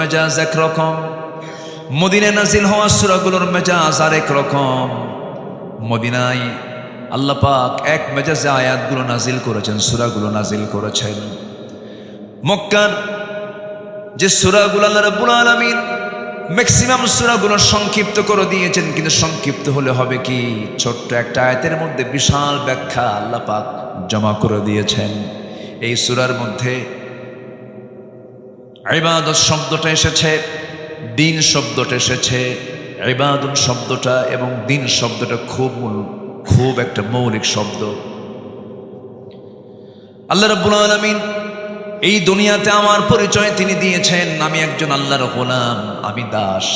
মেজাজ একরকম, মদিনায় নাজিল হওয়া সূরাগুলোর মেজাজ আরেক রকম। মদিনায় আল্লাহ পাক এক মেজাজে আয়াতগুলো নাজিল করেছেন, সূরাগুলো নাজিল করেছেন। মক্কার যে সূরাগুলো আল্লাহ রাব্বুল আলামিন ম্যাক্সিমাম সূরাগুলো সংক্ষিপ্ত করে দিয়েছেন, কিন্তু সংক্ষিপ্ত হলে হবে কি, ছোট্ট একটা আয়াতের মধ্যে বিশাল ব্যাখ্যা আল্লাহ পাক জমা করে দিয়েছেন। এই সূরার মধ্যে ইবাদত শব্দটা এসেছে, দিন শব্দটা এসেছে। ইবাদত শব্দটা এবং দিন শব্দটা খুব একটা মৌলিক শব্দ। আল্লাহ রাব্বুল আলামিন এই দুনিয়াতে আমার পরিচয় তিনি দিয়েছেন, আমি একজন আল্লাহর গোলাম, আমি দাস,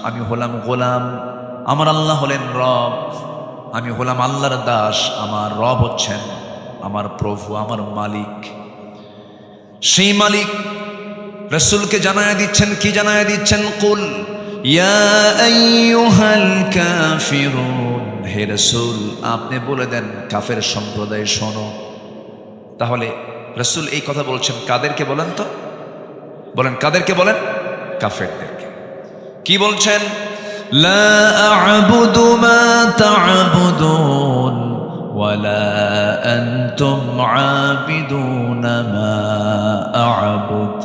আমি হলাম গোলাম, আমার আল্লাহ হলেন রব। আমি হলাম আল্লাহর দাস, আমার রব হচ্ছেন আমার প্রভু, আমার মালিক। সেই মালিক রাসূলকে জানায়া দিচ্ছেন, কি জানায়া দিচ্ছেন? কুল ইয়া আইয়ুহাল কাফিরুন, হে রাসূল আপনি বলে দেন কাফের সম্প্রদায় শোনো। তাহলে রাসূল এই কথা বলছেন কাদেরকে? বলেন তো, বলেন কাদেরকে বলেন? কাফেরদেরকে। কি বলছেন? লা আ'বুদু মা তা'বুদুন ওয়ালা আনতুম আবিদুনা মা আ'বুদ।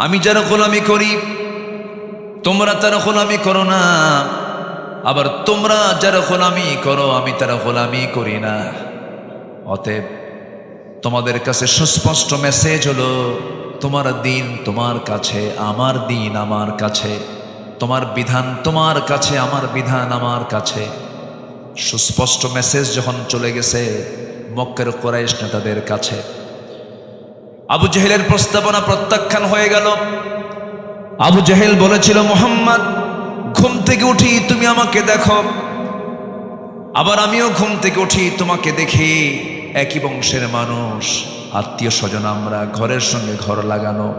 আমি যারা গোলামি করি তোমরা তারা গোলামি করো না, আবার তোমরা যারা গোলামি করো আমি তারা গোলামি করি না। অতএব তোমাদের কাছে সুস্পষ্ট মেসেজ হলো, তোমার দিন তোমার কাছে, আমার দিন আমার কাছে, তোমার বিধান তোমার কাছে, আমার বিধান আমার কাছে। সুস্পষ্ট মেসেজ যখন চলে গেছে মক্কার কুরাইশ নেতাদের কাছে, আবু জেহেলের প্রস্তাবনা প্রত্যাখ্যান হয়ে গেল। আবু জেহেল বলেছিল, মুহাম্মদ ঘুম থেকে উঠি তুমি আমাকে দেখো, আবার আমিও ঘুম থেকে উঠি তোমাকে দেখি, একই বংশের মানুষ, আত্মীয় স্বজন আমরা, ঘরের সঙ্গে ঘর লাগানো।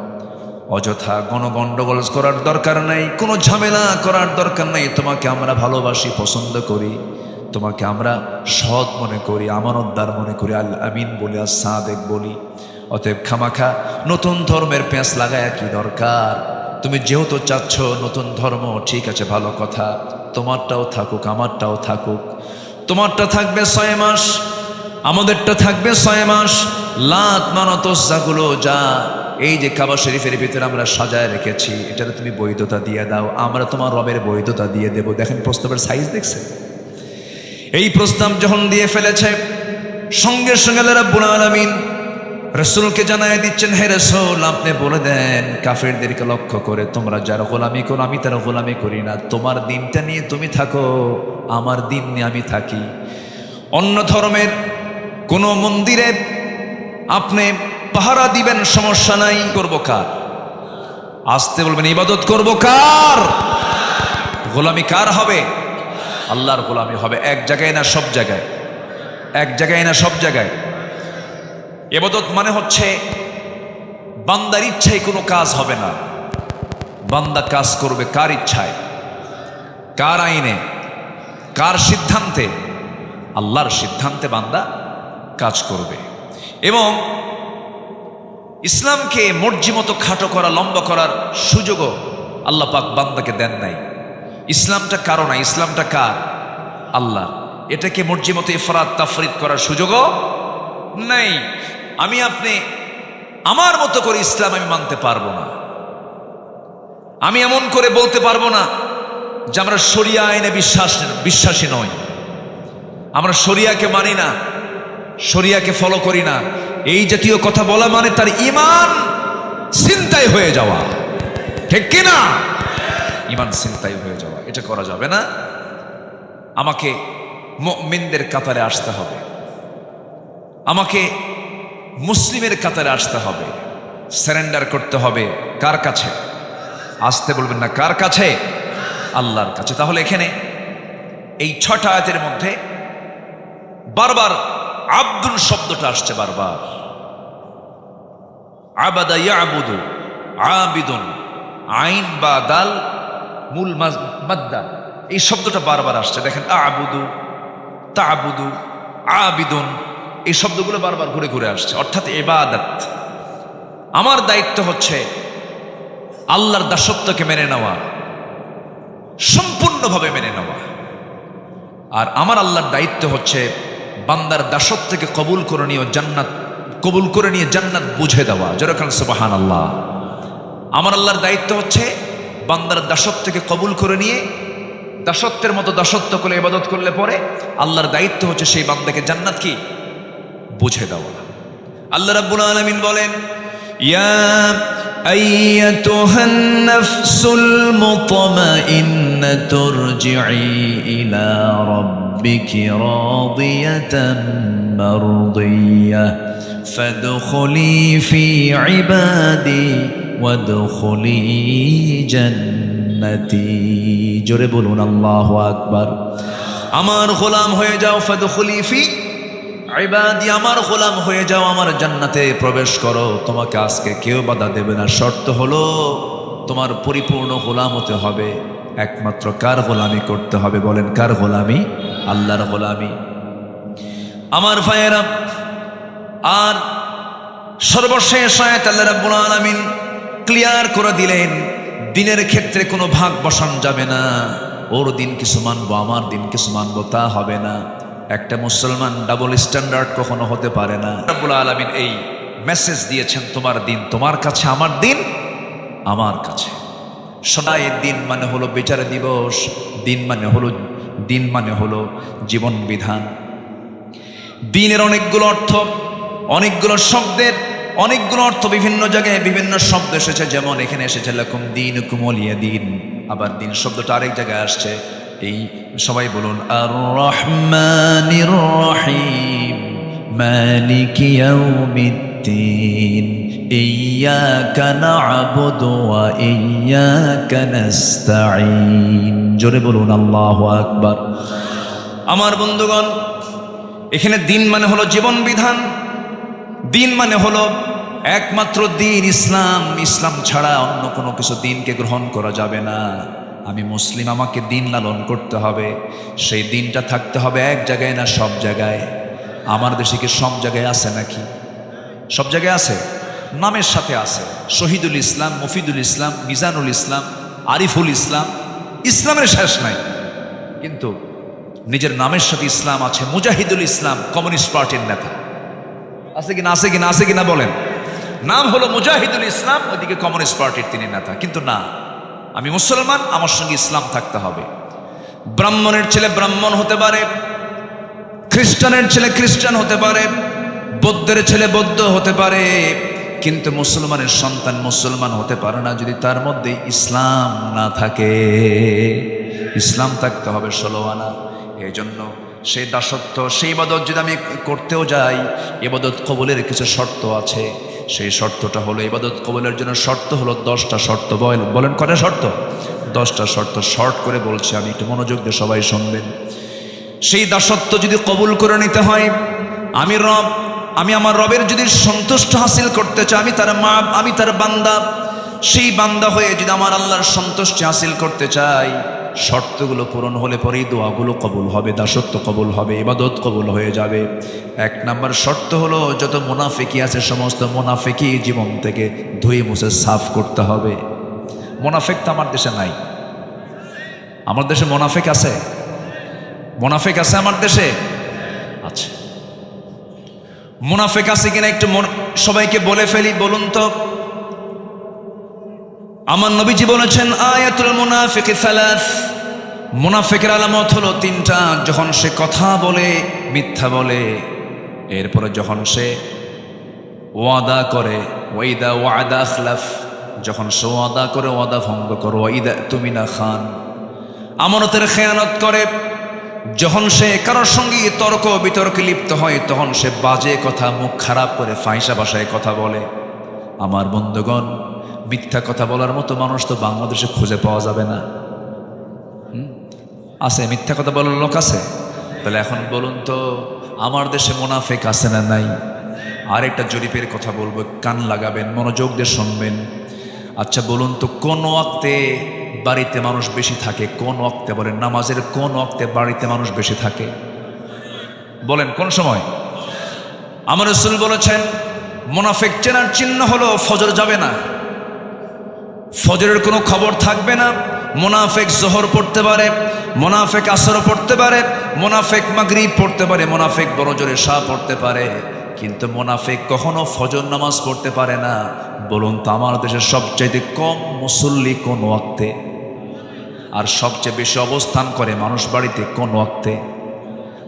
অযথা গণ্ডগোল করার দরকার নাই, কোনো ঝামেলা করার দরকার নাই। তোমাকে আমরা ভালোবাসি, পছন্দ করি, তোমাকে আমরা সৎ মনে করি, আমানতদার মনে করি, আল আমিন বলি, আর সাদেক বলি। অতএব খামাখা নতুন ধর্মের পেঁচ লাগায় কি দরকার? তুমি যেহেতু চাচ্ছ নতুন ধর্ম, ঠিক আছে ভালো কথা, তোমারটাও থাকুক আমারটাও থাকুক। তোমারটা থাকবে 6 মাস, আমাদেরটা থাকবে 6 মাস। লাত মানত ওজ্জাগুলো যা এই যে কাবা শরীফের ভিতরে আমরা সাজায় রেখেছি, এটাতে তুমি বৈধতা দিয়ে দাও, আমরা তোমার রবের বৈধতা দিয়ে দেব। দেখেন প্রস্তাবের সাইজ দেখছেন? এই প্রস্তাব যখন দিয়ে ফেলেছে, সঙ্গে সঙ্গে আল্লাহ রাব্বুল আলামিন রাসূলকে জানায় দিচ্ছেন, হে রাসূল আপনি বলে দেন কাফেরদেরকে লক্ষ্য করে, তোমরা যারা গোলামি করো আমি তারা গোলামি করি না। তোমার দিনটা নিয়ে তুমি থাকো, আমার দিন নিয়ে আমি থাকি। অন্য ধর্মের কোন মন্দিরে আপনি পাহারা দিবেন, সমস্যা নাই। করব কার? আসতে বলবেন, ইবাদত করব কার? গোলামি কার হবে? আল্লাহর গোলামি হবে। এক জায়গায় না সব জায়গায়? এক জায়গায় না সব জায়গায়? ইবাদত মানে হচ্ছে বান্দার ইচ্ছায় কোনো কাজ হবে না, বান্দা কাজ করবে কার ইচ্ছায়, কার আইনে, কার সিদ্ধান্তে? আল্লাহর সিদ্ধান্তে বান্দা কাজ করবে। এবং ইসলামকে মর্জি মতো খাটো করা, লম্বা করার সুযোগও আল্লাহ পাক বান্দাকে দেন নাই। ইসলামটা কারো না, ইসলামটা কার? আল্লাহ। এটাকে মর্জি মতো ইফরাত তাফরিদ করার সুযোগও নাই। আমি আপনি আমার মতো করে ইসলাম আমি মানতে পারবো না। আমি এমন করে বলতে পারবো না যে আমরা শরিয়া আইনে বিশ্বাসী নই, আমরা শরিয়াকে মানি না, শরিয়াকে ফলো করি না। এই জাতীয় কথা বলা মানে তার ঈমান ছিনতাই হয়ে যাওয়া, ঠিক কিনা? ঈমান ছিনতাই হয়ে যাওয়া, এটা করা যাবে না। আমাকে মুমিনদের কাতারে আসতে হবে, আমাকে মুসলিমের কাতারে আসতে হবে, সারেন্ডার করতে হবে। কার কাছে? আসতে বলবেন না, কার কাছে? আল্লাহর কাছে। তাহলে এখানে এই 6টা আয়াতের মধ্যে বারবার আব্দুল শব্দটা আসছে, বারবার। আবাদা ইয়াবুদু, আবিদুন, আইন বা দাল মূল মাদ্দা, এই শব্দটা বারবার আসছে। দেখেন আবুদু, তাবুদু, আবিদুন, এই শব্দগুলো বারবার ঘুরে ঘুরে আসছে, অর্থাৎ ইবাদত। আমার দায়িত্ব হচ্ছে আল্লাহর দাসত্বকে মেনে নেওয়া, সম্পূর্ণভাবে মেনে নেওয়া। আর আমার আল্লাহর দায়িত্ব হচ্ছে বান্দার দাসত্বকে কবুল করে নিয়ে জান্নাত বুঝে দেওয়া। যেরকম সুবহানাল্লাহ। আমার আল্লাহর দায়িত্ব হচ্ছে বান্দার দাসত্বকে কবুল করে নিয়ে দাসত্বের মতো দাসত্ব করে ইবাদত করলে পরে আল্লাহর দায়িত্ব হচ্ছে সেই বান্দাকে জান্নাত কি বুঝে দেওয়া। আল্লাহ রাব্বুল আলামিন বলেন, ইয়া আইয়াতুহান নাফসুল মুতমাইন্নাতু ইরজিই ইলা রাব্বিকি রাদিয়াতাম মারদিয়াহ ফাদখুলি ফি ইবাদি ওয়াদখুলি জান্নাতি। জোরে বলুন আল্লাহু আকবার। আমার গোলাম হয়ে যাও, ফাদখুলি ফি ইবাদি, আমার গোলাম হয়ে যাও, আমার জান্নাতে প্রবেশ করো। তোমাকে আজকে কেউ বাধা দেবে না। শর্ত হলো তোমার পরিপূর্ণ গোলাম হতে হবে। একমাত্র কার গোলামি করতে হবে বলেন? কার গোলামি? আল্লাহর গোলামি। আমার ভাইয়েরা, আর সর্বশেষ আয়াত আল্লাহ রাব্বুল আলামিন ক্লিয়ার করে দিলেন, দিনের ক্ষেত্রে কোনো ভাগ বসান যাবে না। ওর দিন কিছু মানবো, আমার দিন কিছু মানবো, তা হবে না। একটা মুসলমান ডাবল স্ট্যান্ডার্ড কখনো হতে পারে না। রাব্বুল আলামিন এই মেসেজ দিয়েছেন, তোমার দিন তোমার কাছে, আমার দিন আমার কাছে। সদাই দিন মানে হলো বিচার দিবস, দিন মানে হলো জীবন বিধান। দিনের অনেকগুলো অর্থ, অনেকগুলো শব্দের অনেকগুলো অর্থ বিভিন্ন জায়গায় বিভিন্ন শব্দ এসেছে। যেমন এখানে এসেছে লাকুম দীনুকুম ওয়ালিয়া দিন, আবার দিন শব্দটা আরেক জায়গায় আসছে। এই সবাই বলুন আর রহমানির রহিম মালিকি ইয়াউমিদ্দিন ইয়্যাকা না'বুদু ওয়া ইয়্যাকা নাস্তাঈন। জোরে বলুন আল্লাহু আকবার। আমার বন্ধুগণ, এখানে দিন মানে হলো জীবন বিধান, দিন মানে হলো একমাত্র দিন ইসলাম। ইসলাম ছাড়া অন্য কোনো কিছু দিনকে গ্রহণ করা যাবে না। আমি মুসলিম, আমাকে দিন লালন করতে হবে। সেই দিনটা থাকতে হবে এক জায়গায় না সব জায়গায়। আমার দেশে কি সব জায়গায় আছে নাকি? সব জায়গায় আছে, নামের সাথে আছে। শহীদুল ইসলাম, মফিদুল ইসলাম, মিজানুল ইসলাম, আরিফুল ইসলাম, ইসলামের শেষ নাই। কিন্তু নিজের নামের সাথে ইসলাম আছে। মুজাহিদুল ইসলাম কমিউনিস্ট পার্টির নেতা আছে কিনা? আছে কিনা? আছে কিনা বলেন? নাম হলো মুজাহিদুল ইসলাম, ওইদিকে কমিউনিস্ট পার্টির তিনি নেতা। কিন্তু না, আমি মুসলমান, আমার সঙ্গে ইসলাম থাকতে হবে। ব্রাহ্মণের ছেলে ব্রাহ্মণ হতে পারে, খ্রিস্টানের ছেলে খ্রিস্টান হতে পারে, বৌদ্ধের ছেলে বৌদ্ধ হতে পারে, কিন্তু মুসলমানের সন্তান মুসলমান হতে পারে না যদি তার মধ্যে ইসলাম না থাকে। ইসলাম থাকতে হবে 16 আনা। এই জন্য সেই দাসত্ব, সেই ইবাদত যদি আমি করতেও যাই, ইবাদত কবুলের কিছু শর্ত আছে। সেই শর্তটা হলো, ইবাদত কবুলের জন্য শর্ত হলো 10টা শর্ত। বলেন কয়টা শর্ত? 10টা শর্ত। শর্ট করে বলছি আমি, একটু মনোযোগ দিয়ে সবাই শুনবেন। সেই দাসত্ব যদি কবুল করে নিতে হয়, আমি আমার রবের যদি সন্তুষ্ট হাসিল করতে চাই, আমি তার বান্দা, সেই বান্দা হয়ে যদি আমার আল্লাহর সন্তুষ্টি হাসিল করতে চাই, শর্তগুলো পূরণ হলে পরেই দোয়াগুলো কবুল হবে, দাসত্ব কবুল হবে, ইবাদত কবুল হয়ে যাবে। 1 নাম্বার শর্ত হলো, যত মুনাফিকি আছে সমস্ত মুনাফিকি জীবন থেকে ধুয়ে মুছে সাফ করতে হবে। মুনাফিক তো আমার দেশে নাই। আমার দেশে মুনাফিক আছে? মুনাফিক আছে আমার দেশে? আচ্ছা, মুনাফিক আছে কিনা একটু সবাইকে বলে ফেলি, বলুন তো। আমার নবীজি বলেছেন, আয়াতুল মুনাফিক 3। মুনাফিকের আলামত হলো 3টা। যখন সে কথা বলে মিথ্যা বলে, এরপরে যখন সে ওয়াদা করে, ওয়াইদা ওয়াদা আখলাফ, যখন সে ওয়াদা করে ওয়াদা ভঙ্গ করে, ওয়াইদা তুমিনা খান, আমানতের খেয়ানত করে। যখন সে কারোর সঙ্গে তর্ক বিতর্কে লিপ্ত হয়, তখন সে বাজে কথা, মুখ খারাপ করে ফাহিশা ভাষায় কথা বলে। আমার বন্ধুগণ, মিথ্যা কথা বলার মতো মানুষ তো বাংলাদেশে খুঁজে পাওয়া যাবে না। আছে? মিথ্যা কথা বলার লোক আছে? তাহলে এখন বলুন তো, আমার দেশে মুনাফিক আছে না নাই? আরেকটা জরিপের কথা বলবো, কান লাগাবেন, মনোযোগ দিয়ে শুনবেন। আচ্ছা বলুন তো, কোন ওয়াক্তে বাড়িতে মানুষ বেশি থাকে? কোন ওয়াক্তে? বলেন, নামাজের কোন ওয়াক্তে বাড়িতে মানুষ বেশি থাকে? বলেন কোন সময়? আমার রাসূল বলেছেন, মুনাফিক চেনার চিহ্ন হলো ফজর যাবে না, ফজরের কোনো খবর থাকবে না। মুনাফিক যোহর পড়তে পারে, মুনাফিক আসর পড়তে পারে, মুনাফিক মাগরিব পড়তে পারে, মুনাফিক বড় জোরে এশা পড়তে পারে, কিন্তু মুনাফিক কখনো ফজর নামাজ পড়তে পারে না। বলুন তো আমার দেশের সবচেয়ে কম মুসল্লি কোন ওয়াক্তে, আর সবচেয়ে বেশি অবস্থান করে মানুষ বাড়িতে কোন ওয়াক্তে?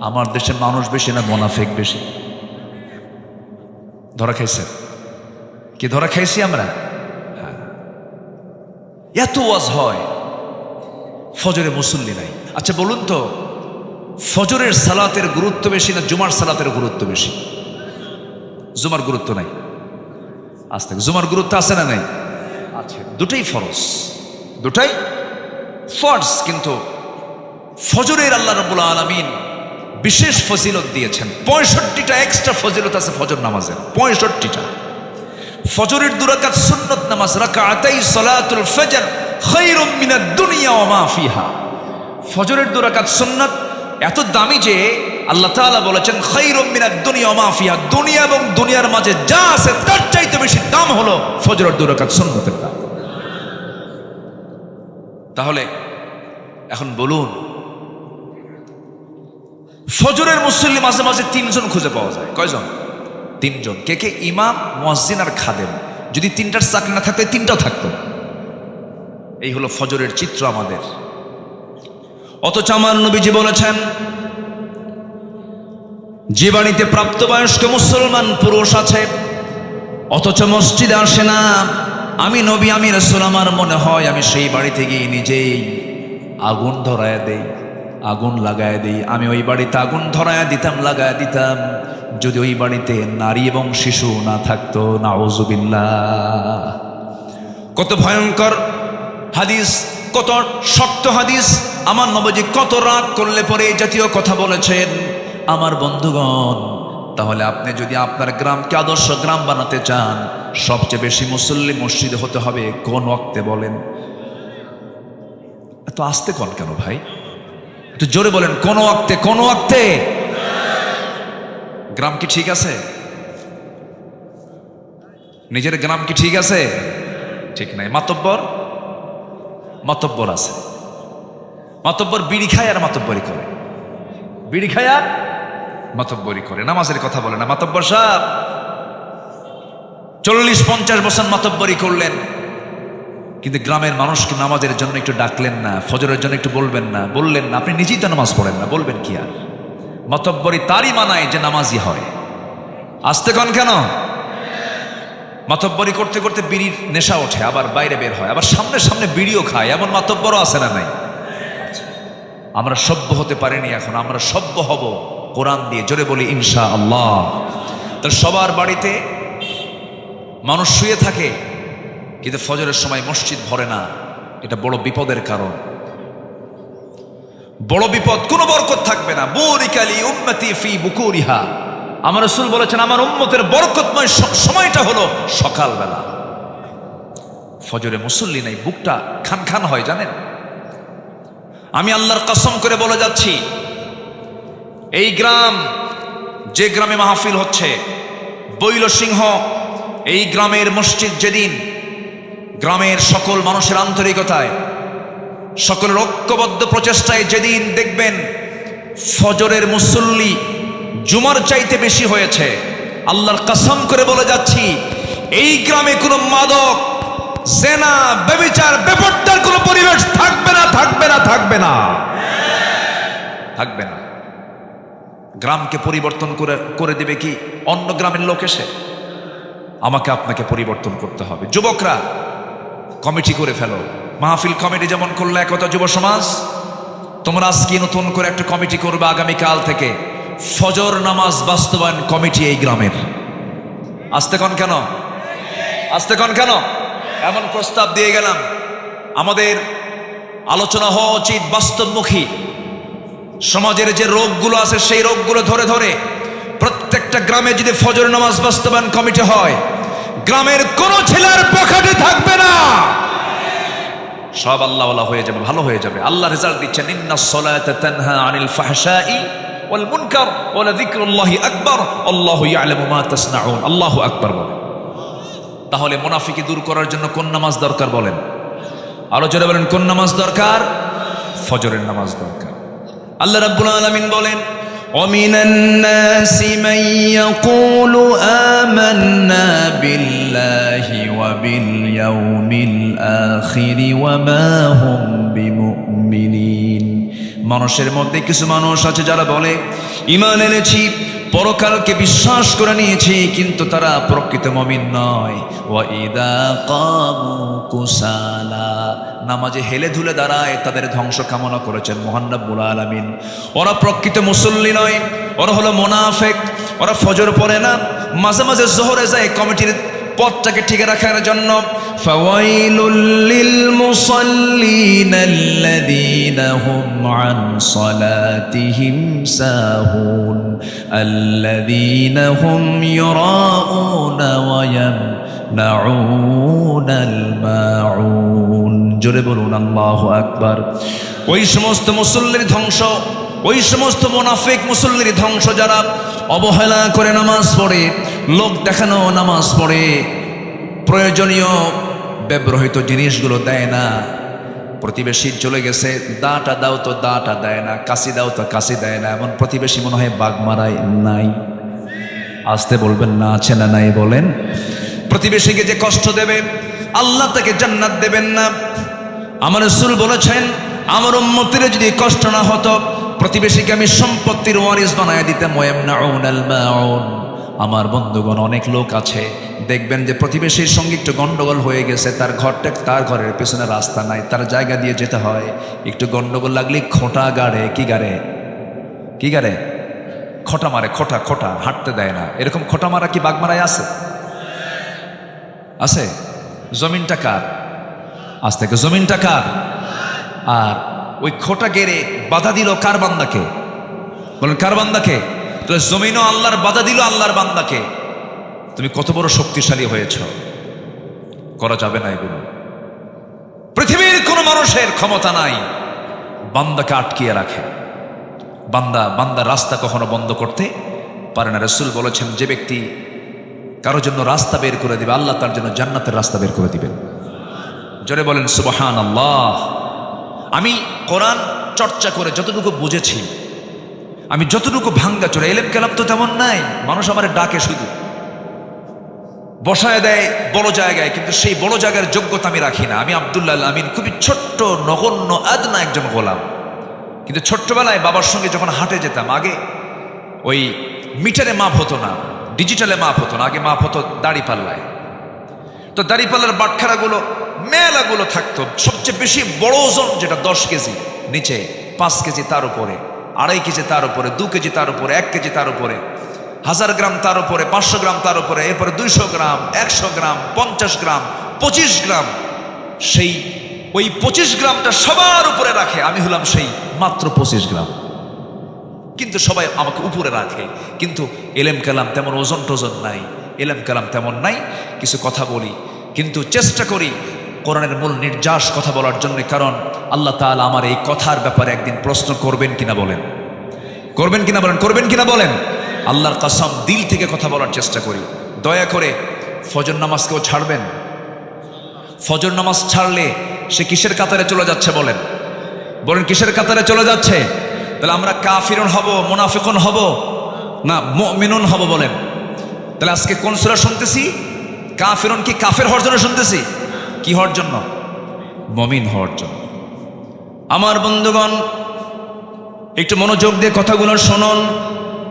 আমার দেশে মানুষ বেশি না মুনাফিক বেশি? ধরা খাইছে কি? ধরা খাইছি আমরা? এত ওয়াজ হয়, ফজরে মুসল্লি নাই। আচ্ছা বলুন তো, ফজরের সালাতের গুরুত্ব বেশি না জুমার সালাতের গুরুত্ব বেশি? জুমার গুরুত্ব নাই। আজ থেকে জুমার গুরুত্ব আছে না নাই? আছে। দুটাই ফরজ, দুটাই ফরজ, কিন্তু ফজরের আল্লাহ রাব্বুল আলামিন বিশেষ ফজিলত দিয়েছেন। 65টা এক্সট্রা ফজিলত আছে ফজর নামাজের, 65টা। ফজরের 2 রাকাত সুন্নত নামাজ, রাকাতাই সালাতুল ফজর খায়রুম মিনাদ দুনিয়া ওয়া মা ফিহা। ফজরের 2 রাকাত সুন্নত এত দামি যে আল্লাহ তাআলা বলেছেন খায়রুম মিনাদ দুনিয়া ওয়া মা ফিহা, দুনিয়া এবং দুনিয়ার মাঝে যা আছে তার চাইতে বেশি দাম হলো ফজরের 2 রাকাত সুন্নতের দাম। তাহলে এখন বলুন, ফজরের মুসল্লি মাঝে মাঝে 3 জন খুঁজে পাওয়া যায়। কয়জন? 3 জন। কে কে? ইমাম, মুয়াজ্জিন আর খাদেম। যদি 3টার চাকরি না থাকতো 3টাও থাকতো। এই হলো ফজরের চিত্র আমাদের। অথচ আমার নবীজি বলেছেন, যে বাড়িতে প্রাপ্তবয়স্ক মুসলমান পুরুষ আছে অথচ মসজিদে আসে না, আমি নবী, আমি রাসূল, আমার মনে হয় আমি সেই বাড়িতে গিয়ে নিজেই আগুন ধরায় দেই, আগুন লাগায় দেই। আমি ওই বাড়িতে আগুন ধরায় দিতাম, লাগায় দিতাম, যদি ওই বাড়িতে নারী এবং শিশু না থাকতো। নাউযুবিল্লাহ। কত ভয়ঙ্কর হাদিস, কত শক্ত হাদিস। আমার নবীজি কত রাগ করলে পরে এই জাতীয় কথা বলেছেন। আমার বন্ধুগণ, তাহলে আপনি যদি আপনার গ্রামকে আদর্শ গ্রাম বানাতে চান, সবচেয়ে বেশি মুসল্লি মসজিদে হতে হবে কোন ওয়াক্তে বলেন? এত আস্তে কোন কেন ভাই? একটু জোরে বলেন, কোন ওয়াক্তে? কোন ওয়াক্তে? গ্রাম কি ঠিক আছে? নিজের গ্রাম কি ঠিক আছে? ঠিক নাই। মাতব্বর, মাতব্বর আছে। মাতব্বর বিড়ি খায় আর মাতব্বরি করে, বিড়ি খায় আর মাতব্বরি করে। নামাজের কথা বলে না। মাতব্বর সাহেব 40-50 বছর মাতব্বরি করলেন, কিন্তু গ্রামের মানুষকে নামাজের জন্য একটু ডাকলেন না, ফজরের জন্য একটু বলবেন না, বললেন না। আপনি নিজেই তো নামাজ পড়েন না, বলবেন কি আর? মাতব্বরি তারই মানায় যে নামাজি হয়। আসতে কন কেন? মাতব্বরি করতে করতে বিড়ির নেশা ওঠে, আবার বাইরে বের হয়, আবার সামনে সামনে বিড়িও খায়। এমন মাতব্বরও আছে না নাই? আমরা সভ্য হতে পারিনি, এখন আমরা সভ্য হব কোরআন দিয়ে। জোরে বলি ইনশাআল্লাহ। তার সবার বাড়িতে মানুষ শুয়ে থাকে, কিন্তু ফজরের সময় মসজিদ ভরে না। এটা বড় বিপদের কারণ, বড় বিপদ। কোনো বরকত থাকবে না। বুরিকালি উম্মতি ফি বুকুরিহা। আমার রাসূল বলেছেন, আমার উম্মতের বরকতময় সময়টা হলো সকালবেলা। ফজরে মুসল্লি নাই, বুকটা খান খান হয় জানেন। আমি আল্লাহর কসম করে বলে যাচ্ছি, এই গ্রাম, যে গ্রামে মাহফিল হচ্ছে বৈলসিংহ, এই গ্রামের মসজিদ যেদিন গ্রামের সকল মানুষের আন্তরিকতায়, সকলের ঐক্যবদ্ধ প্রচেষ্টায় যেদিন দেখবেন ফজরের মুসল্লি জুমার চাইতে বেশি হয়েছে, আল্লাহর কসম করে বলে যাচ্ছি, এই গ্রামে কোনো মাদক, জেনা, ব্যভিচার, বেপরদার কোনো পরিবেশ থাকবে না, থাকবে না, থাকবে না, থাকবে না। গ্রামকে পরিবর্তন করে দেবে কি অন্য গ্রামের লোক এসে? আমাকে আপনাকে পরিবর্তন করতে হবে। যুবকরা কমিটি করে ফেলো, মাহফিল কমিটি যেমন করলো একতা যুব সমাজ, তোমরা আজকে নতুন করে একটা কমিটি করবে আগামীকাল থেকে, ফজর নামাজ বাস্তবায়ন কমিটি এই গ্রামের। আসতে কন কেন? আসতে কন কেন? এমন প্রস্তাব দিয়ে গেলাম। আমাদের আলোচনা হওয়া উচিত বাস্তবমুখী। সমাজের যে রোগগুলো আছে সেই রোগগুলো ধরে ধরে প্রত্যেকটা গ্রামে যদি ফজর নামাজ বাস্তবায়ন কমিটি হয়, গ্রামের কোন ছেলের পকেটে থাকবে না, সব আল্লাহওয়ালা হয়ে যাবে, ভালো হয়ে যাবে। আল্লাহ রেজাল্ট দিচ্ছেন, ইন্নাস সালাতা তানহা আনিল ফাহশাই ওয়াল মুনকার ওয়া লাযিকরুল্লাহি আকবার আল্লাহু ইয়ালামু মা তাসনাউন। আল্লাহু আকবার বলেন। তাহলে মুনাফিকি দূর করার জন্য কোন নামাজ দরকার বলেন? আরো জোরে বলেন, কোন নামাজ দরকার? ফজরের নামাজ দরকার। আল্লাহ রাব্বুল আলামিন বলেন, وَمِنَ النَّاسِ مَن يَقُولُ آمَنَّا بِاللَّهِ وَبِالْيَوْمِ الْآخِرِ وَمَا هُمْ بِمُؤْمِنِينَ। মানুষের মধ্যে কিছু মানুষ আছে যারা বলে ঈমান এনেছি, পরকালকে বিশ্বাস করে নিয়েছি, কিন্তু তারা প্রকৃত মুমিন নয়। ওয়াইদা কামু কুসালা, নামাজে হেলে ধুলে দাঁড়ায়, তাদের ধ্বংস কামনা করেছেন মহান রব্বুল আলামিন। ওরা প্রকৃত মুসল্লি নয়, ওরা হলো মুনাফিক। ওরা ফজর পড়ে না, মাঝে মাঝে জোহরে যায় কমিটির পথটাকে ঠিক রাখার জন্য। ফাওয়াইলুল লিল মুসাল্লিন আল্লাযীনা হুম আন সালাতিহিম সাহুন আল্লাযীনা হুম ইউরাউনা ওয়া ইয়ামনাউনাল মাউন। জোরে বলুন আল্লাহু আকবার। ওই সমস্ত মুসল্লির ধ্বংস, ওই সমস্ত মুনাফিক মুসল্লির ধ্বংস যারা অবহেলা করে নামাজ পড়ে, লোক দেখানো নামাজ পড়ে, প্রয়োজনীয় ব্যবহৃত জিনিসগুলো দেয় না। প্রতিবেশী চলে গেছে, দাটা দাও তো দাটা দেয় না, কাশি দাও তো কাশি দেয় না। এমন প্রতিবেশী মনে হয় বাগমারায় নাই। আসতে বলবেন না, আছে না নাই বলেন। প্রতিবেশীকে যে কষ্ট দেবে আল্লাহ তাকে জান্নাত দেবেন না। আমার রাসূল বলেছেন, আমার উম্মতের যদি কষ্ট না হতো প্রতিবেশীকে আমি সম্পত্তির ওয়ারিস বানায় দিতাম। ওয়ায়ামনাউনাল মাউন। আমার বন্ধুগণ, অনেক লোক আছে দেখবেন যে প্রতিবেশীর সঙ্গে একটু গন্ডগোল হয়ে গেছে, তার ঘরটা, তার ঘরের পেছনে রাস্তা নাই, তার জায়গা দিয়ে যেতে হয়। একটু গন্ডগোল লাগলে খোঁটা গাড়ে, কি গাড়ে, কি গাড়ে, খোঁটা মারে, খোঁটা খোঁটা, হাঁটতে দেয় না। এরকম খোঁটা মারা কি বাগমারায় আছে? আছে? জমিনটা কার? আজ থেকে জমিনটা কার? আর ওই খোঁটা গেড়ে বাধা দিল কার বান্দাকে? বলেন কার বান্দাকে? তাহলে জমিনও আল্লাহর, বাধা দিল আল্লাহর বান্দাকে। তুমি কত বড় শক্তিশালী হয়েছ, করা যাবে না এগুলো। পৃথিবীর কোন মানুষের ক্ষমতা নাই বান্দাকে আটকিয়ে রাখে। বান্দা রাস্তা কখনো বন্ধ করতে পারে না। রাসূল বলেছেন, যে ব্যক্তি কারোর জন্য রাস্তা বের করে দিবে, আল্লাহ তার জন্য জান্নাতের রাস্তা বের করে দিবেন। জোরে বলেন সুবহানাল্লাহ। আমি কোরআন চর্চা করে যতটুকু বুঝেছি, আমি যতটুকু ভাঙ্গা চোরা, এলেম কালাম তো তেমন নাই। মানুষ আমার ডাকে, শুধু বসায় দেয় বড় জায়গায়, কিন্তু সেই বড় জায়গার যোগ্যতা আমি রাখি না। আমি আব্দুল্লাহ আমিন, খুবই ছোট্ট নগণ্য আদনা একজন গোলাম। কিন্তু ছোট্টবেলায় বাবার সঙ্গে যখন হাঁটে যেতাম, আগে ওই মিটারে মাপ হতো না, ডিজিটালে মাপ হতো না, আগে মাপ হতো দাড়ি পাল্লায়। তো দাড়ি পাল্লার বাটখারাগুলো, মেলাগুলো থাকতো। সবচেয়ে বেশি বড় ওজন যেটা 10 কেজি, নিচে 5 কেজি, তার উপরে 2.5 কেজি, তার উপরে 2 কেজি, তার উপরে 1 কেজি, তার উপরে 1000 গ্রাম, তার উপরে 500 গ্রাম, তার উপরে এরপরে 200 গ্রাম, 100 গ্রাম, 50 গ্রাম, 25 গ্রাম। সেই ওই 25 গ্রামটা সবার উপরে রাখে, আমি হলাম সেই মাত্র 25 গ্রাম। কিন্তু সবাই আমাকে উপরে রাখে। কিন্তু এলেম কালাম তেমন ওজন টোজন নাই, এলেম কালাম তেমন নাই। কিছু কথা বলি, কিন্তু চেষ্টা করি কোরআনের মূল নির্যাস কথা বলার জন্য। কারণ আল্লাহ তাআলা আমার এই কথার ব্যাপারে একদিন প্রশ্ন করবেন কিনা বলেন, করবেন কিনা বলেন, করবেন কিনা বলেন। আল্লাহর কসম, দিল থেকে কথা বলার চেষ্টা করি। দয়া করে ফজর নামাজকেও ছাড়বেন। ফজর নামাজ ছাড়লে সে কিসের কাতারে চলে যাচ্ছে বলেন, বলেন কিসের কাতারে চলে যাচ্ছে? তাহলে আমরা কাফিরুন হব, মুনাফিকুন হব না মুমিনুন হব বলেন? তাহলে আজকে কোন সূরা শুনতেছি? কাফিরুন কি কাফের হওয়ার জন্য শুনতেছি? কি হওয়ার জন্য? মুমিন হওয়ার জন্য। আমার বন্ধুগণ, একটু মনোযোগ দিয়ে কথাগুলো শুনুন।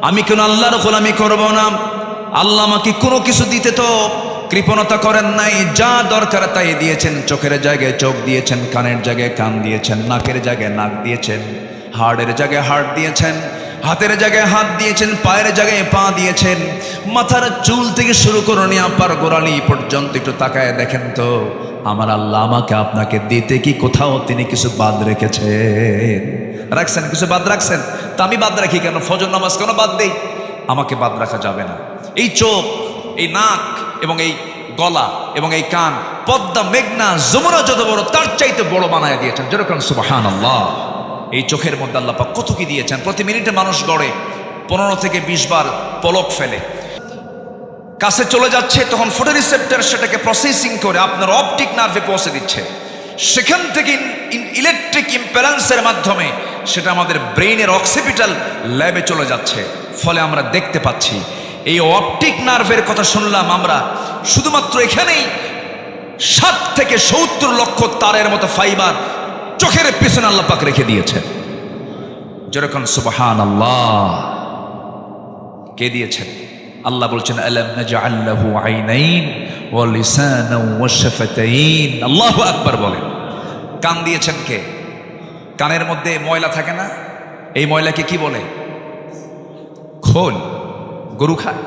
আমি কেন আল্লাহর গোলামি করব না? আল্লাহ আমাকে কোনো কিছু দিতে তো কৃপণতা করেন নাই। যা দরকার তাই দিয়েছেন। চোখের জায়গায় চোখ দিয়েছেন, কানের জায়গায় কান দিয়েছেন, নাকের জায়গায় নাক দিয়েছেন, হাড়ের জায়গায় হাড় দিয়েছেন, হাতের জায়গায় হাত দিয়েছেন, পায়ের জায়গায় পা দিয়েছেন। মাথার চুল থেকে শুরু করে নিয়ে আপার গোড়ালি পর্যন্ত একটু তাকায় দেখেন তো, আমার আল্লাহ আমাকে আপনাকে দিতে কি কোথাও তিনি কিছু বাদ রেখেছেন? রাখছেন? কিছু বাদ রাখছেন? তা আমি বাদ রাখি কেন? ফজর নামাজ কেন বাদ দেই? আমাকে বাদ রাখা যাবে না। এই চোখ, এই নাক এবং এই গলা এবং এই কান, পদ্মা, মেঘনা, যমুনা যত বড় তার চাইতে বড় বানায় দিয়েছেন। যেরকম সুবহানাল্লাহ। এই চোখের মধ্যে আল্লাহ পাক কত কি দিয়েছেন। প্রতি মিনিটে মানুষ গড়ে 15 থেকে 20 বার পলক ফেলে। কাছে চলে যাচ্ছে তখন ফটোরিসেপ্টর সেটাকে প্রসেসিং করে আপনার অপটিক নার্ভে পৌঁছে দিচ্ছে, সেখান থেকে ইলেকট্রিক ইম্প্যালেন্সের মাধ্যমে সেটা আমাদের ব্রেইনের অক্সিপিটাল ল্যাবে চলে যাচ্ছে, ফলে আমরা দেখতে পাচ্ছি। এই অপটিক নার্ভের কথা শুনলাম আমরা, শুধুমাত্র এখানেই 60 থেকে 70 লক্ষ তারের মতো ফাইবার চোখের পিছনে আল্লাহ পাক রেখে দিয়েছেন। যেরকম সুবহানাল্লাহ, কে দিয়েছেন? আল্লাহ বলছেন আলাম নাজআল লাহু আইনাইন ওয়া লিসানান ওয়া শাফাতাইন। আল্লাহু আকবার বলেন। কান দিয়েছেন কে? কানের মধ্যে ময়লা থাকে না? এই ময়লাকে কি বলে? খোল। গরু খায়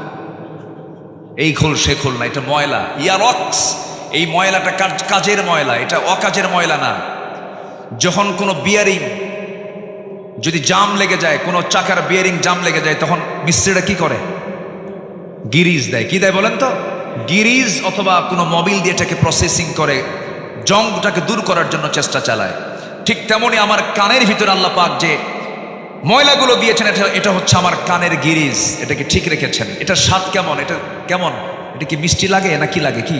এই খোল, সে খোল না, এটা ময়লা। ইয়ারক্স, এই ময়লাটা কাজের ময়লা, এটা অকাজের ময়লা না। যখন কোনো বিয়ারিং যদি জাম লেগে যায়, কোনো চাকার বিয়ারিং জাম লেগে যায়, তখন মিস্ত্রিরা কি করে? গিরিজ দেয়। কি দেয় বলেন তো? গিরিজ অথবা কোনো মোবিল দিয়ে এটাকে প্রসেসিং করে জংটাকে দূর করার জন্য চেষ্টা চালায়। ঠিক তেমনি আমার কানের ভিতরে আল্লাহ পাক যে ময়লাগুলো দিয়েছেন, এটা হচ্ছে আমার কানের গিরিজ, এটাকে ঠিক রেখেছেন। এটার স্বাদ কেমন? এটা কেমন? এটা কি মিষ্টি লাগে না কি লাগে? কি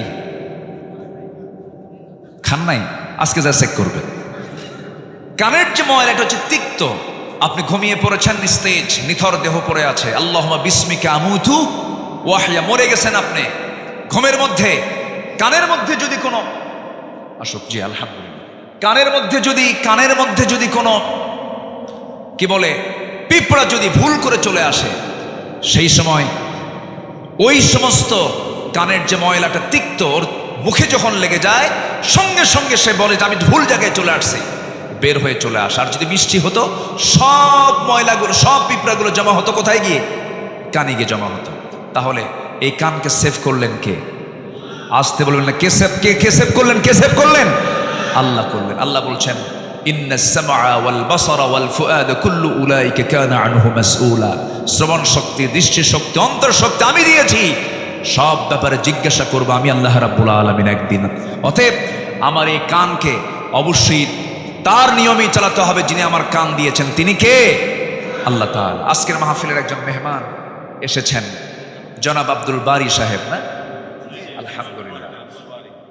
খান নাই? আজকে যা চেক করবেন। কানের যে ময়লা, এটা হচ্ছে তিক্ত। আপনি ঘুমিয়ে পড়েছেন, নিস্তেজ নিথর দেহ পড়ে আছে, আল্লাহুম্মা বিসমিকা আমুতু ওয়াহইয়া, মরে গেছেন আপনি ঘুমের মধ্যে। কানের মধ্যে যদি কোনো আসুক, জি আলহামদুলিল্লাহ, কানের মধ্যে যদি কোনো কি বলে পিঁপড়া যদি ভুল করে চলে আসে, সেই সময় ওই সমস্ত কানের যে ময়লাটা তিক্ত, ওর মুখে যখন লেগে যায়, সঙ্গে সঙ্গে সে বলে যে আমি ভুল জায়গায় চলে আসছি, বের হয়ে চলে আসে। আর যদি মিষ্টি হতো, সব ময়লাগুলো, সব পিঁপড়াগুলো জমা হতো কোথায় গিয়ে? কানে গিয়ে জমা হতো। তাহলে এই কানকে সেভ করলেন কে? আসতে বলবেন না, কে সেভ করলেন? কে সেভ করলেন? আল্লাহ করলেন। আল্লাহ বলছেন ইন্নাস সামআ ওয়াল বাসারা ওয়াল ফুআদা কুল্লু উলাইকা কানা আনহু মাসউলা। শ্রবণ শক্তি, দৃষ্টি শক্তি, অন্তর শক্তি আমি দিয়েছি, সব ব্যাপারে জিজ্ঞাসা করব আমি আল্লাহ রাব্বুল আলামিন একদিন। অতএব আমার এই কানকে অবশ্যই তার নিয়মেই চালাতে হবে। যিনি আমার কান দিয়েছেন তিনি কে? আল্লাহ তাআলা। আজকের মাহফিলের একজন মেহমান এসেছেন, জনাব আব্দুল বারী সাহেব, না? আলহামদুলিল্লাহ,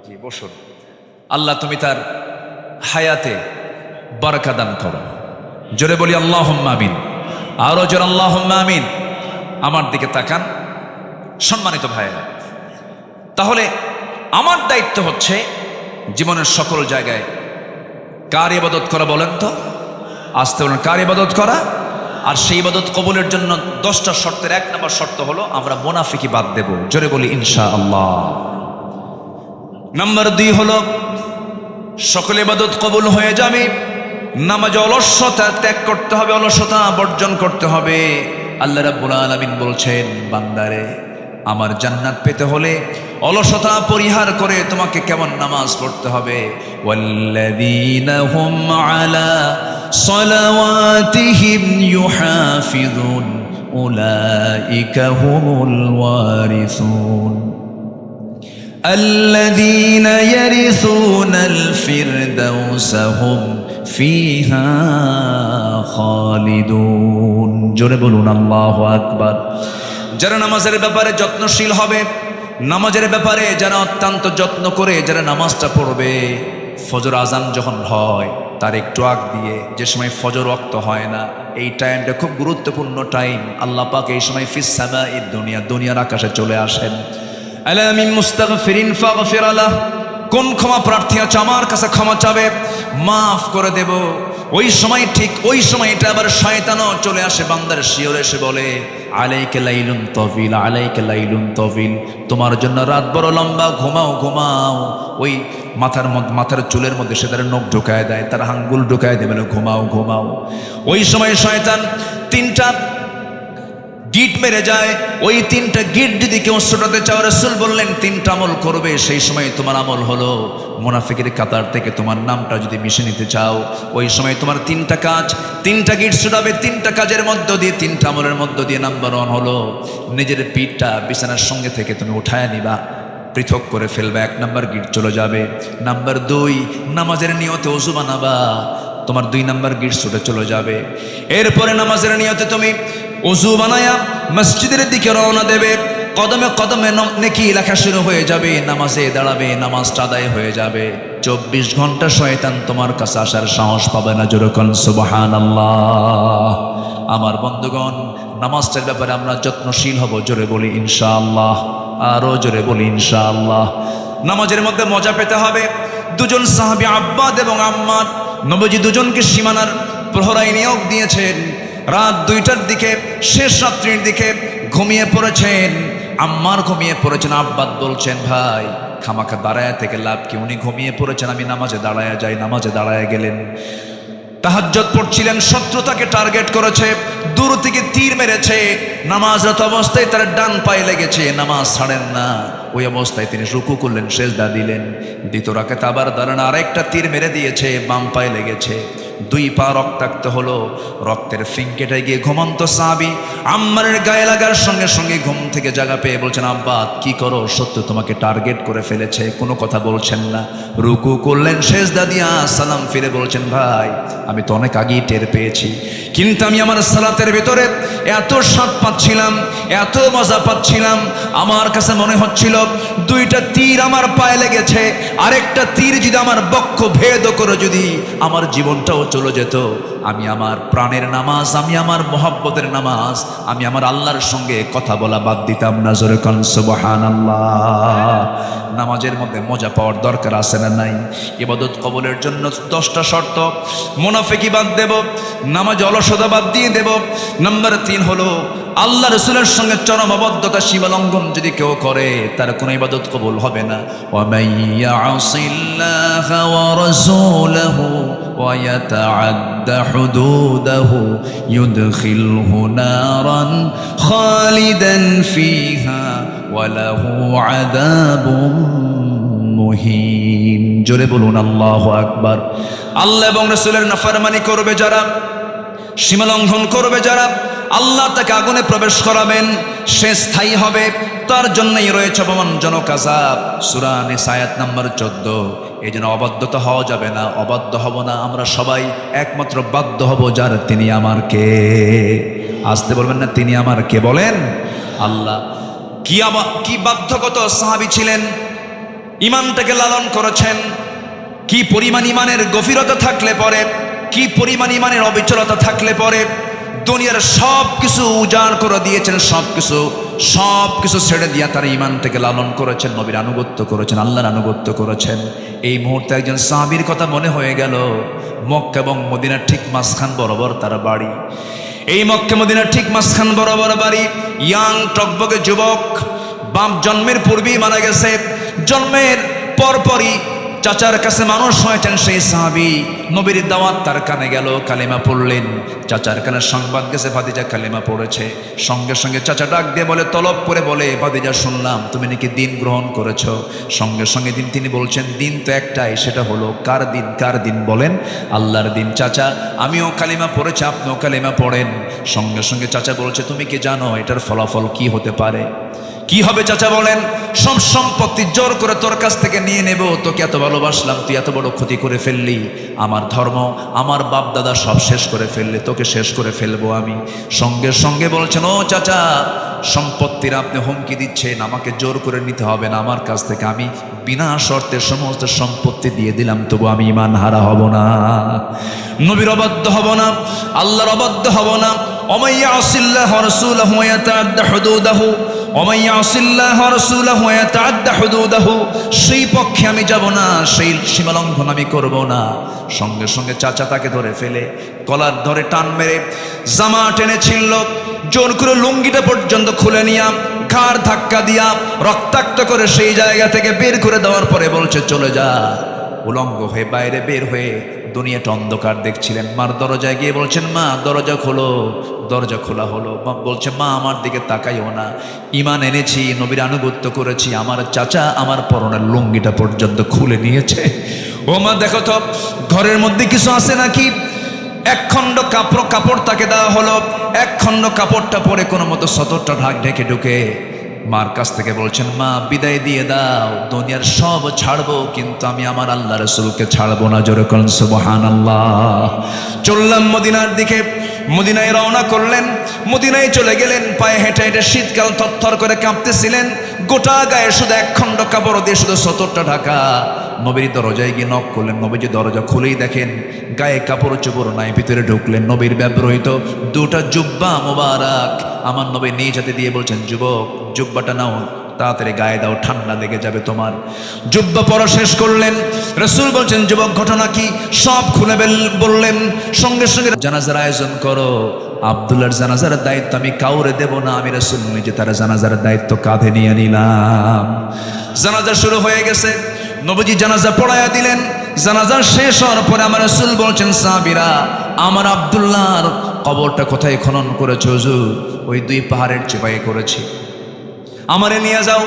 জি বসুন। আল্লাহ তুমি তার হায়াতে বারাকা দান করো। জোরে বলি আল্লাহুম্মা আমিন। আরো জোরে আল্লাহুম্মা আমিন। আমার দিকে তাকান সম্মানিত ভাইয়েরা। তাহলে আমার দায়িত্ব হচ্ছে জীবনের সকল জায়গায় কার ইবাদত করা বলেন তো? আসতে বলেন, কার ইবাদত করা? আর সেই ইবাদত কবুলের জন্য 10টা শর্তের 1 নম্বর শর্ত হলো আমরা মুনাফিকি বাদ দেব। জোরে বলি ইনশাআল্লাহ। নাম্বার 2 হলো সকল ইবাদত কবুল হয়ে যাবে, নামাজে অলসতা ত্যাগ করতে হবে, অলসতা বর্জন করতে হবে। আল্লাহ রাব্বুল আলামিন বলছেন, বান্দারে আমার জান্নাত পেতে হলে অলসতা পরিহার করে তোমাকে কেমন নামাজ পড়তে হবে? ওয়াল্লাযীনা হুম আলা সালাওয়াতিহিম ইউহাফিযুন উলাইকা হুমুল ওয়ারিসুন আল্লাযীনা ইয়ারিসুনাল ফিরদাউসা হুম ফিহা খালিদুন। জোরে বলুন আল্লাহু আকবার। যারা নামাজের ব্যাপারে যত্নশীল হবে, নামাজের ব্যাপারে যারা অত্যন্ত যত্ন করে যারা নামাজটা পড়বে, ফজর আজান যখন হয় তার একটু আগ দিয়ে, যে সময় ফজর ওয়াক্ত হয় না, এই টাইমটা খুব গুরুত্বপূর্ণ টাইম। আল্লাহ পাক এই সময় ফিস সামাইদ দুনিয়া, দুনিয়ার আকাশে চলে আসেন। আলা মিন মুস্তাগফিরিন ফাগফির লাহ, কোন ক্ষমা প্রার্থী আছে আমার কাছে ক্ষমা চাবে, মাফ করে দেব। ওই সময়, ঠিক ওই সময় এটা আবার শয়তানও চলে আসে বান্দার শিয়রে, এসে বলে আলাইকা লাইলুন তাওয়িল, আলাইকা লাইলুন তাওয়িল, তোমার জন্য রাত বড় লম্বা, ঘুমাও ঘুমাও। ওই মাথার চুলের মধ্যে সে তার নখ ঢুকায় দেয়, তার আঙ্গুল ঢুকায় দেয়, বলে ঘুমাও ঘুমাও। ওই সময় শয়তান 3টা গিট মেরে যায়। ওই 3টা গিট যদি কেউ ছোটাতে চাও, রাসূল বললেন 3টা আমল করবে। সেই সময় তোমার আমল হলো মুনাফিকের কাতার থেকে তোমার নামটা যদি মিশে নিতে চাও, ওই সময় তোমার 3টা কাজ, 3টা গিট ছোটাবে। 3টা কাজের মধ্য দিয়ে, 3টা আমলের মধ্য দিয়ে নাম্বার 1 হলো নিজের পিঠটা বিছানার সঙ্গে থেকে তুমি উঠায় নিবা, পৃথক করে ফেলবে, 1 নাম্বার গিট চলে যাবে। নাম্বার 2, নামাজের নিয়তে ওযু বানাবা, তোমার 2 নাম্বার গিট ছুটে চলে যাবে। এরপরে নামাজের নিয়তে তুমি ওযু বানায়া মসজিদের দিকে রওনা দেবে। কদমে কদমে নেকি লেখা শুরু হয়ে যাবে, নামাজে দাঁড়াবে, নামাজটা আদায় হয়ে যাবে। 24 ঘন্টা শয়তান তোমার কাছে আসার সাহস পাবে না। জোরে কোন সুবহানাল্লাহ। আমার বন্ধুগণ, নামাজটার ব্যাপারে আমরা যত্নশীল হব। জোরে বলি ইনশাআল্লাহ, আরো জোরে বলি ইনশাআল্লাহ। নামাজের মধ্যে মজা পেতে হবে। দুজন সাহাবী আব্বাদ এবং আম্মার, নবীজি দুজনকে সীমানার প্রহরায় নিয়োগ দিয়েছেন। রাত 2টার দিকে, শেষ রাত্রির দিকে ঘুমিয়ে পড়েছেন। আম্মার ঘুমিয়ে পড়েছেন। আব্বাদ বলছেন, ভাই খামাখা দাঁড়ায় থেকে লাভ কি? উনি ঘুমিয়ে পড়েছেন, আমি নামাজে দাঁড়ায় যাই। নামাজে দাঁড়ায় গেলেন। তাহাজ্জুদ পড়ছিলেন, শত্রু তাকে টার্গেট করেছে, দূর থেকে তীর মেরেছে। নামাজরত অবস্থায় তার ডান পায়ে লেগেছে, নামাজ ছাড়েন না। ওই অবস্থায় তিনি রুকু করলেন, সেজদা দিলেন। দ্বিতীয় রাকাতে আবার দাঁড়ান, আরেকটা তীর মেরে দিয়েছে, বাম পায়ে লেগেছে। 2 পা রক্তাক্ত হলো। রক্তের ফিঙ্কেটে গিয়ে ঘুমন্ত সাহাবী আম্মারের গায়ে লাগার সঙ্গে সঙ্গে ঘুম থেকে জাগা পেয়ে বলছেন, আব্বা কি করো? সত্য তোমাকে টার্গেট করে ফেলেছে। কোনো কথা বলছেন না। রুকু করলেন, সেজদা দিয়া সালাম ফিরে বলছেন, ভাই আমি তো অনেক আগেই টের পেয়েছি, কিন্তু আমি আমার সালাতের ভিতরে এত স্বাদ পাচ্ছিলাম, এত মজা পাচ্ছিলাম, আমার কাছে মনে হচ্ছিল 2টা তীর আমার পায়ে লেগেছে, আরেকটা তীর যদি আমার বক্ষ ভেদ করে যদি আমার জীবনটাও চলে যেত, আমি আমার প্রাণের নামাজ, আমি আমার মহব্বতের নামাজ, আমি আমার আল্লাহর সঙ্গে কথা বলা বাদ দিতাম না। জোরে কোন সুবহানাল্লাহ। নামাজের মধ্যে মজা পাওয়ার দরকার আছে না নাই? ইবাদত কবুলের জন্য 10টা শর্ত। মুনাফিকি বাদ দেব, নামাজ অলসতা বাদ দিয়ে দেব। নাম্বার 3 হলো আল্লাহ রাসূলের সঙ্গে চরম অবদ্ধতা, সীমালঙ্ঘন যদি কেউ করে তার কোনো ইবাদত কবুল হবে না। ওয়া মাইয়াসিল্লাহা ওয়া রাসূলাহু ওয়া ইয়াতাআদ্দা হুদুদাহু ইউদখিলহু নারান খালিদান ফিহা ওয়া লাহু আযাবুম মুহিন। জোরে বলুন আল্লাহু আকবার। আল্লাহ এবং রাসূলের নাফরমানি করবে যারা, সীমালঙ্ঘন করবে যারা, আল্লাহ তাকে আগুনে প্রবেশ করাবেন, সে স্থায়ী হবে, তার জন্যই রয়েছে অপমানজনক আযাব। সূরা নিসা আয়াত নাম্বার 14। এই জন্য অবাধ্যতা হওয়া যাবে না, অবাধ্য হব না। আমরা সবাই একমাত্র বাধ্য হব যার, তিনি আমার কে। আসতে বলবেন না, তিনি আমার কে বলেন? আল্লাহ। কি বাধ্যগত সাহাবী ছিলেন, ইমানটাকে লালন করেছেন। কি পরিমাণ ইমানের গভীরতা থাকলে পরে, কি পরিমাণ ইমানের অবিচলতা থাকলে পরে দুনিয়ার সব কিছু উজাড় করে দিয়েছেন, সব কিছু ছেড়ে দিয়া তার ইমানটাকে লালন করেছেন, নবীর আনুগত্য করেছেন, আল্লাহর আনুগত্য করেছেন। এই মুহূর্তে একজন সাহাবীর কথা মনে হয়ে গেল। মক্কা এবং মদিনার ঠিক মাঝখান বরাবর তার বাড়ি। এই মক্কা মদিনার ঠিক মাঝখান বরাবর বাড়ি। ইয়াং টকবকে যুবক, বাপ জন্মের পূর্বেই মারা গেছে। জন্মের পরপরই চাচার কাছে মানুষ হয়েছেন সেই সাহাবী। নবীর দাওয়াত তার কানে গেল, কালেমা পড়লেন। চাচার কানে সংবাদ গেছে ভাতিজা কালেমা পড়েছে। সঙ্গে সঙ্গে চাচা ডাক দিয়ে বলে, তলব করে বলে, ভাতিজা শুনলাম তুমি নাকি দিন গ্রহণ করেছো। সঙ্গে সঙ্গে তিনি বলছেন, দিন তো একটাই, সেটা হলো কার দিন? কার দিন বলেন? আল্লাহর দিন। চাচা আমিও কালেমা পড়েছি, আপনিও কালেমা পড়েন। সঙ্গে সঙ্গে চাচা বলছে, তুমি কি জানো এটার ফলাফল কি হতে পারে? কি হবে চাচা বলেন? সব সম্পত্তি জোর করে তোর কাছ থেকে নিয়ে নেব, তোকে এত ভালোবাসলাম, তুই এত বড় ক্ষতি করে ফেললি, আমার ধর্ম, আমার বাপ দাদা সব শেষ করে ফেললে, তোকে শেষ করে ফেলবো আমি। সঙ্গে সঙ্গে বলছেন, ও চাচা সম্পত্তির আপনি হুমকি দিচ্ছেন, আমাকে জোর করে নিতে হবে না আমার কাছ থেকে, আমি বিনা শর্তে সমস্ত সম্পত্তি দিয়ে দিলাম, তবু আমি ঈমান হারা হব না, নবীর অবাধ্য হব না, আল্লাহর অবাধ্য হব না। ওয়া ইয়াসিল্লাহু ওয়া রাসূলাহু ওয়া ইয়াতাআদ্দা হুদুদাহু, ওয়া ইয়াসিল্লাহু ওয়া রাসূলাহু ওয়া ইয়াতাআদ্দা হুদুদাহু, সেই পক্ষে আমি যাব না, সেই সীমালঙ্ঘন আমি করব না। সঙ্গে সঙ্গে চাচা তাকে ধরে ফেলে, কলার ধরে টান মেরে জামা টেনে ছিঁড়ল, জোর করে লুঙ্গিটা পর্যন্ত খুলে নিয়া ঘাড় ধাক্কা দিয়া রক্তাক্ত করে সেই জায়গা থেকে বের করে দেওয়ার পরে বলছে, চলে যা। উলঙ্গ হয়ে বাইরে বের হয়ে দুনিয়াটা অন্ধকার দেখছিলেন। মার দরজায় গিয়ে বলছেন, মা দরজা খোলো। দরজা খোলা হলো। বলছে, মা আমার দিকে তাকাইও না, ঈমান এনেছি, নবীর আনুগত্য করেছি, আমার চাচা আমার পরনের লুঙ্গিটা পর্যন্ত খুলে নিয়েছে। ও মা দেখো তো ঘরের মধ্যে কিছু আছে নাকি। এক খণ্ড কাপড় তাকে দেওয়া হলো। এক খণ্ড কাপড়টা পরে কোনো মতো সতরটা ঢেকে ঢুকে মার কাছ থেকে বলছেন, মা বিদায় দিয়ে দাও, দুনিয়ার সব ছাড়বো কিন্তু আমি আমার আল্লাহ রাসূলকে ছাড়বো না। জোরে বলুন সুবহানাল্লাহ। চললাম মদিনার দিকে, মদিনায় রওনা করলেন, মদিনায় চলে গেলেন। পায়ে হেঁটে হেঁটে শীতকাল থরথর করে কাঁপতেছিলেন, গোটা গায়ে শুধু এক খণ্ড কাপড় দিয়ে শুধু সতরটা ঢাকা। নবীর দরজায় গিয়ে নক করলেন, নবীজি দরজা খুলেই দেখেন গায়ে কাপড় চোপড় নাই। ভিতরে ঢুকলেন, নবীর ব্যবহৃত দুটা জুব্বা মোবারক আমার নবী নিজ হাতে দিয়ে বলছেন, যুবক জুব্বাটা নাও, তাড়াতাড়ি গায়ে দাও, ঠান্ডা লেগে যাবে তোমার। জুব্বা পরা শেষ করলেন, রাসূল বলছেন, যুবক ঘটনা কি? সব খুলে বললেন। সঙ্গে সঙ্গে জানাজার আয়োজন করো, আব্দুল্লাহর জানাজার দায়িত্ব আমি কাউরে দেব না, আমি রাসূল নিজে তার জানাজার দায়িত্ব কাঁধে নিয়ে নিলাম। জানাজা শুরু হয়ে গেছে, নবীজি জানাজা পড়ায়া দিলেন। জানাজা শেষ হওয়ার পরে আমার রাসূল বলছেন, সাহাবীরা আমার আব্দুল্লাহর কবরটা কোথায় খনন করেছো হুজুর? ওই দুই পাহাড়ের চিপায় করেছি, আমারে নিয়ে যাও।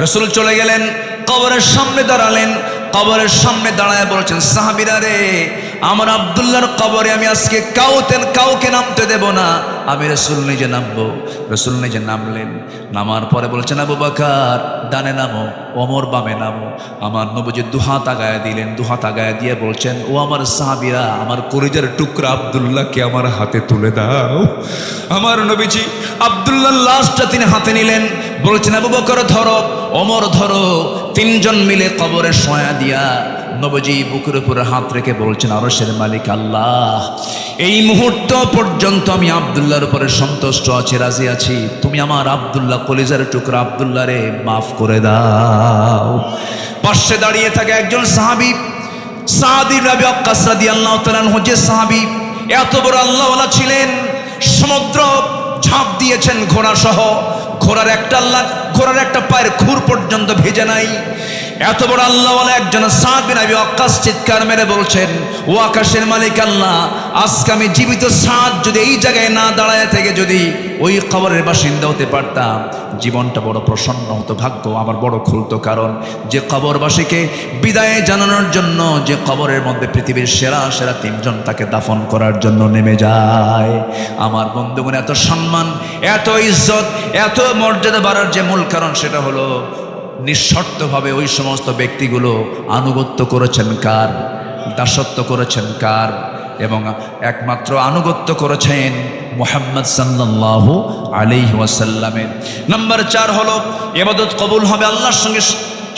রাসূল চলে গেলেন, কবরের সামনে দাঁড়ালেন। কবরের সামনে দাঁড়ায় বলছেন, সাহাবীরা রে, আমার আব্দুল্লাহর কবরে আমি আজকে কাউকে নামতে দেব না, আমি রাসূল নিজে নামবো। রাসূল নিজে নামলেন, নামার পরে বলছেন, আবু বকর ডানে নামো, ওমর বামে নামো। আমার নবীজি দুহাত আগায় দিলেন, দুহাত আগায় দিয়ে বলছেন, ও আমার সাহাবীরা, আমার কলিজার টুকরা আব্দুল্লাহকে আমার হাতে তুলে দাও। আমার নবীজি আব্দুল্লাহর লাশটা তিনি হাতে নিলেন, বলছেন, আবু বকর ধরো, ওমর ধরো। তিনজন মিলে কবরে শোয়া দিয়া নবীজি বুকের উপরে হাত রেখে বলছেন, আরশের মালিক আল্লাহ, এই মুহূর্ত পর্যন্ত আমি আব্দুল্লাহর উপরে সন্তুষ্ট আছি, রাজি আছি। তুমি আমার আব্দুল্লাহ কলিজার টুকরা আব্দুল্লাহ রে মাফ করে দাও। পাশে দাঁড়িয়ে থাকে একজন সাহাবী, সাদ ইবনে আবি ওয়াক্কাস রাদিয়াল্লাহু তাআলা আনহু, যে সাহাবী এত বড় আল্লাহওয়ালা ছিলেন, সমুদ্র ঝাঁপ দিয়েছেন ঘোড়া সহ, ঘোড়ার একটা পায়ের খুর পর্যন্ত ভেজে নাই। এত বড় আল্লাহওয়ালা একজন সাদ বিন আবি ওয়াক্কাস চিৎকার মেরে বলছেন, ও আকাশের মালিক আল্লাহ, আজকে আমি জীবিত সাদ যদি এই জায়গায় না দাঁড়ায় থেকে যদি ওই কবরের বাসিন্দা হতে পারতাম, জীবনটা বড় প্রসন্ন হতো, ভাগ্য আমার বড় খুলতো। কারণ যে কবরবাসীকে বিদায় জানানোর জন্য যে কবরের মধ্যে পৃথিবীর সেরা সেরা তিনজন তাকে দাফন করার জন্য নেমে যায়। আমার বন্ধুগণ, এত সম্মান, এত ইজ্জত, এত মর্যাদা বাড়ার যে মূল কারণ সেটা হলো নিঃশর্তভাবে ওই সমস্ত ব্যক্তিগুলো আনুগত্য করেছেন কার? দাসত্ব করেছেন কার? এবং একমাত্র আনুগত্য করেছেন মুহাম্মদ সাল্লাল্লাহু আলাইহি ওয়াসাল্লামের। নাম্বার 4 হলো ইবাদত কবুল হবে আল্লাহর সঙ্গে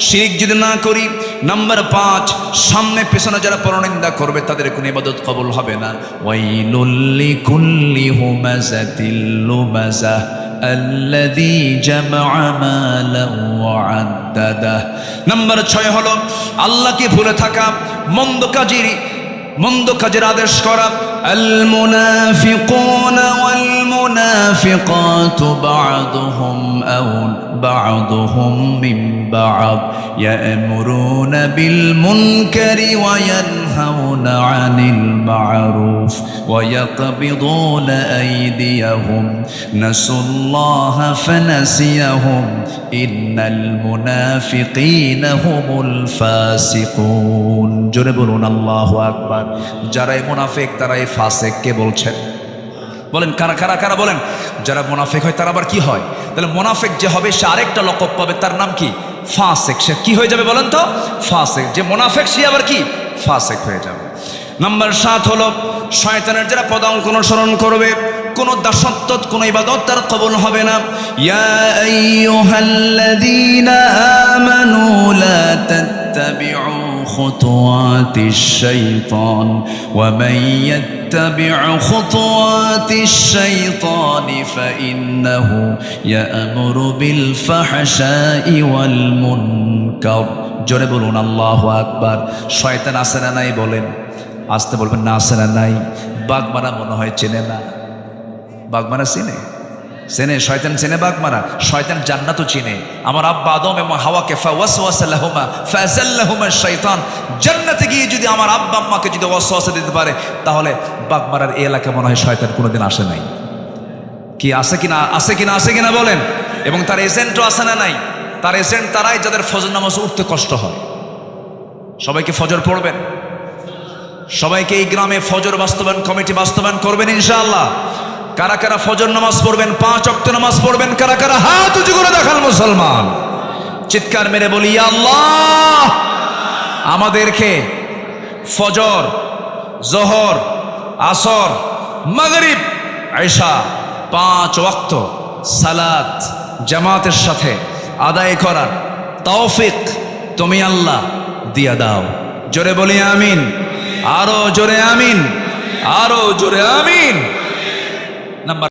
শিরক যদি না করি। নাম্বার 5, সামনে পেছনে যারা পরনিন্দা করবে তাদের কোনো ইবাদত কবুল হবে না। ওয়াইলুল লিকুল্লি হুমাযাতিল লুমাযাহ আল্লাযী জামা'a মালান ওয়া আদ্দাদাহ। নাম্বার 6 হলো আল্লাহকে ভুলে থাকা, মন্দ কাজের আদেশ করা। আল মুনাফিকুনা ওয়াল মুনাফিকাতু বা'দুহুম মিন বা'দ ইয়া'মুরুনা বিল মুনকারি ওয়া ইয়ানহাউনা আনিল মা'রুফ ওয়া ইয়াকবিদুনা আইদিয়াহুম নাসুল্লাহা ফানাসিয়াহুম ইন্নাল মুনাফিকিনা হুমুল ফাসিকুন। জোরে বলুন আল্লাহু আকবার। যারাই মুনাফিক তারাই ফাসিক। কে বলছেন? বলেন কারা বলেন। যারা মুনাফিক হয় তারা আবার কি হয়? তাহলে মুনাফিক যে হবে সে আরেকটা লকব পাবে, তার নাম কি? ফাসিক। সে কি হয়ে যাবে বলেন তো? ফাসিক। যে মুনাফিক সে আবার কি? ফাসিক হয়ে যাবে। নাম্বার 7 হলো শয়তানের যারা পদাঙ্ক অনুসরণ করবে, কোন দাসত্ব কোন ইবাদত তার কবুল হবে না। ইয়া আইয়ুহাল্লাযীনা আমানু লা তাত্তাবিউ খুতুওয়াতিশ শাইতান ওয়া মান ইয়াত্তাবিউ খুতুওয়াতিশ শাইতানি ফাইন্নাহু ইয়া'মুরু বিল ফাহশাই ওয়াল মুনকার। জোরে বলুন আল্লাহু আকবার। শয়তান আছে না নাই বলেন? আসতে বলবেন না, আছে না নাই? বাগমারা মনে হয় চেনে না। বাগমারা চেনে? শয়তান চেনে বাগমারা? শয়তান জান্নাতও চিনে। আমার আব্বা আদম এবং হাওয়াকে ফাওয়াসওয়াসা লাহুমা ফাযাল্লাহুমা শাইতান। জান্নাতে গিয়ে যদি আমার আব্বা আম্মাকে যদি ওয়াসওয়াসা দিতে পারে, তাহলে বাগমারার এই এলাকা মনে হয় শয়তান কোনোদিন আসে নাই। কি আছে কিনা বলেন? এবং তার এজেন্টও আছে না নাই? তার এজেন্ট তারাই যাদের ফজর নামাজ উঠতে কষ্ট হয়। সবাইকে ফজর পড়বেন, সবাইকে এই গ্রামে ফজর বাস্তবায়ন কমিটি বাস্তবায়ন করবেন ইনশাআল্লাহ। কারা কারা ফজর নামাজ পড়বেন, 5 ওয়াক্ত নামাজ পড়বেন? কারা কারা হাত উঁচু করে দেখান মুসলমান? চিৎকার মেরে বলি, ইয়া আল্লাহ, আমাদেরকে ফজর, জোহর, আসর, মাগরিব, ঈশা 5 ওয়াক্ত সালাত জামাতের সাথে আদায় করার তৌফিক তুমি আল্লাহ দিয়া দাও। জোরে বলি আমিন, আরো জোরে আমিন, আরো জোরে আমিন। নাম্বার